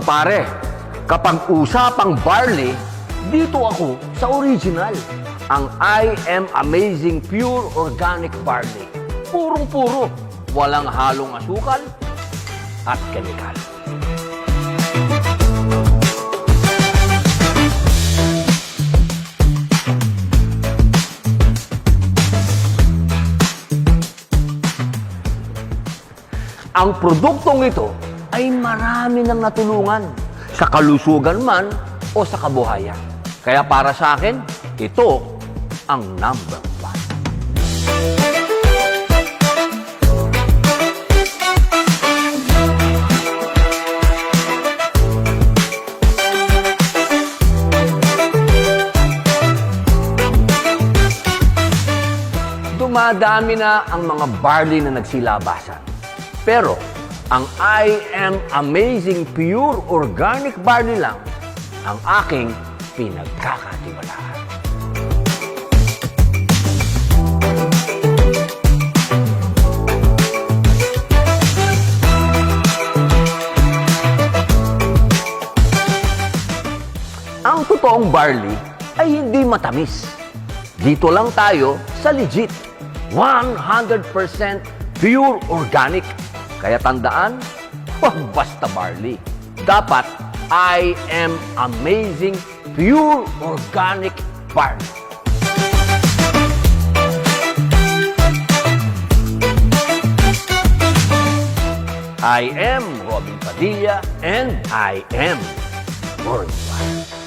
pare, kapag usapang barley, dito ako sa original. Ang I Am Amazing Pure Organic Barley. Purong-puro, walang halong asukal at kemikal. Ang produktong ito ay marami nang natulungan, sa kalusugan man o sa kabuhayan. Kaya para sa akin, ito ang number one. Dumadami na ang mga barley na nagsilabasan. Pero, ang I Am Amazing Pure Organic Barley lang ang aking pinagkakatiwalaan. Ang totoong barley ay hindi matamis. Dito lang tayo sa legit, 100% pure organic. Kaya tandaan, huwag basta barley. Dapat I Am Amazing Pure Organic Barley. I am Robin Padilla and I am Worldwide.